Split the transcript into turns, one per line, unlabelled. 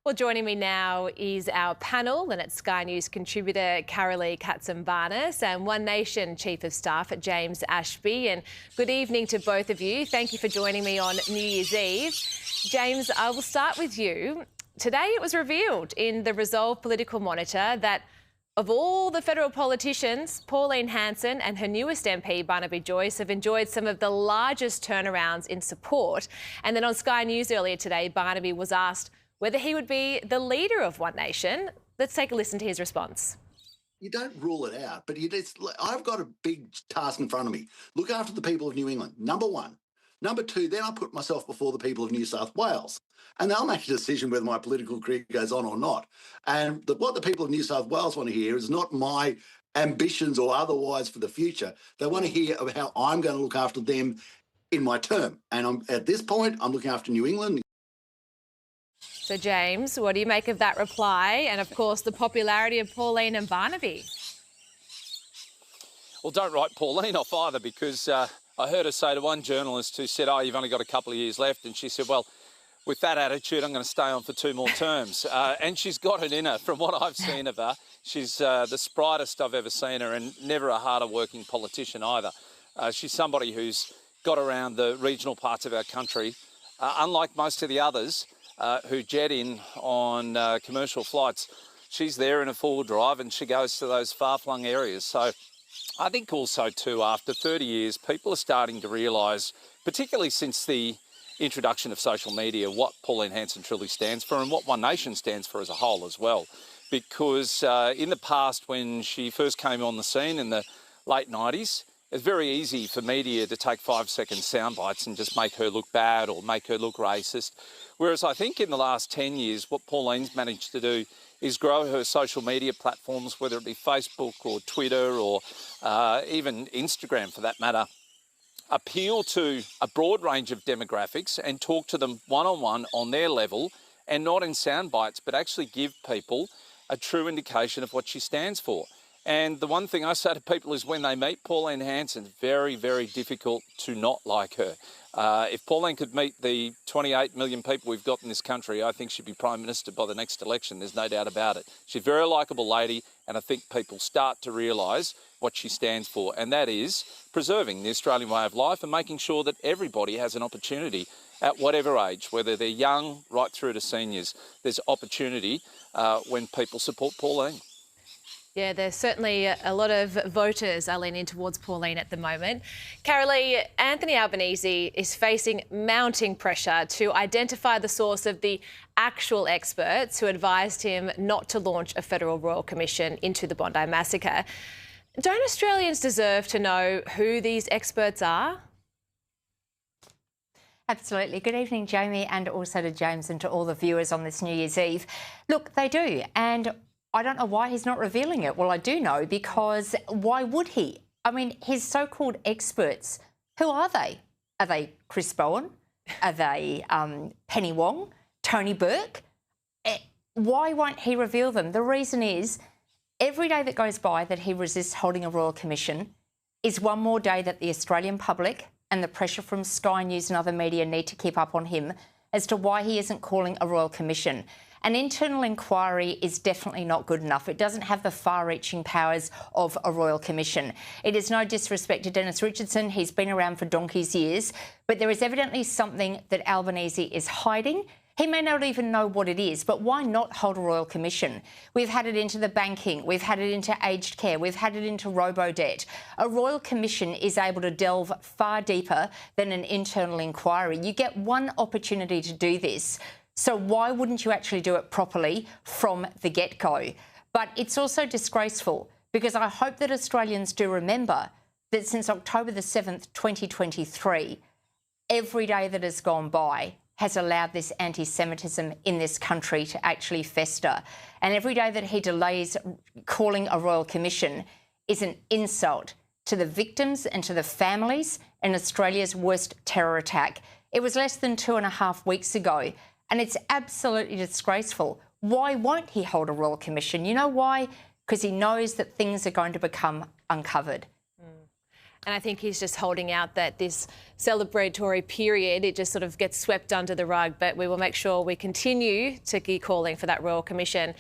Well, joining me now is our panel, and it's Sky News contributor Carolee Katsimbarnis and One Nation Chief of Staff at James Ashby. And good evening to both of you. Thank you for joining me on New Year's Eve. James, I will start with you. Today it was revealed in the Resolve Political Monitor that of all the federal politicians, Pauline Hanson and her newest MP, Barnaby Joyce, have enjoyed some of the largest turnarounds in support. And then on Sky News earlier today, Barnaby was asked whether he would be the leader of One Nation. Let's take a listen to his response.
You don't rule it out, but I've got a big task in front of me. Look after the people of New England, number one. Number two, then I put myself before the people of New South Wales, and they'll make a decision whether my political career goes on or not. And what the people of New South Wales want to hear is not my ambitions or otherwise for the future. They want to hear of how I'm going to look after them in my term. And at this point, I'm looking after New England.
So, James, what do you make of that reply? And, of course, the popularity of Pauline and Barnaby.
Well, don't write Pauline off either, because I heard her say to one journalist who said, you've only got a couple of years left. And she said, well, with that attitude, I'm going to stay on for 2 more terms. And she's got it in her. From what I've seen of her, she's the sprightest I've ever seen her, and never a harder working politician either. She's somebody who's got around the regional parts of our country, unlike most of the others who jet in on commercial flights. She's there in a four-wheel drive and she goes to those far-flung areas. So I think also too, after 30 years, people are starting to realise, particularly since the introduction of social media, what Pauline Hanson truly stands for and what One Nation stands for as a whole as well. Because in the past, when she first came on the scene in the late 90s, it's very easy for media to take 5-second sound bites and just make her look bad or make her look racist. Whereas I think in the last 10 years, what Pauline's managed to do is grow her social media platforms, whether it be Facebook or Twitter or even Instagram for that matter, appeal to a broad range of demographics and talk to them one-on-one on their level, and not in sound bites, but actually give people a true indication of what she stands for. And the one thing I say to people is when they meet Pauline Hanson, very, very difficult to not like her. If Pauline could meet the 28 million people we've got in this country, I think she'd be Prime Minister by the next election. There's no doubt about it. She's a very likeable lady, and I think people start to realise what she stands for, and that is preserving the Australian way of life and making sure that everybody has an opportunity at whatever age, whether they're young right through to seniors. There's opportunity when people support Pauline.
Yeah, there's certainly a lot of voters are leaning towards Pauline at the moment. Carolee, Anthony Albanese is facing mounting pressure to identify the source of the actual experts who advised him not to launch a federal royal commission into the Bondi massacre. Don't Australians deserve to know who these experts are?
Absolutely. Good evening, Jamie, and also to James and to all the viewers on this New Year's Eve. Look, they do, and I don't know why he's not revealing it. Well, I do know, because why would he? I mean, his so-called experts, who are they? Are they Chris Bowen? Are they Penny Wong? Tony Burke? Why won't he reveal them? The reason is every day that goes by that he resists holding a royal commission is one more day that the Australian public and the pressure from Sky News and other media need to keep up on him as to why he isn't calling a royal commission. An internal inquiry is definitely not good enough. It doesn't have the far-reaching powers of a royal commission. It is no disrespect to Dennis Richardson. He's been around for donkey's years, but there is evidently something that Albanese is hiding. He may not even know what it is, but why not hold a royal commission? We've had it into the banking, we've had it into aged care, we've had it into robo-debt. A royal commission is able to delve far deeper than an internal inquiry. You get one opportunity to do this. So why wouldn't you actually do it properly from the get-go? But it's also disgraceful, because I hope that Australians do remember that since October the 7th, 2023, every day that has gone by has allowed this anti-Semitism in this country to actually fester. And every day that he delays calling a royal commission is an insult to the victims and to the families in Australia's worst terror attack. It was less than 2.5 weeks ago, and it's absolutely disgraceful. Why won't he hold a royal commission? You know why? Because he knows that things are going to become uncovered.
And I think he's just holding out that this celebratory period, it just sort of gets swept under the rug. But we will make sure we continue to keep calling for that Royal Commission.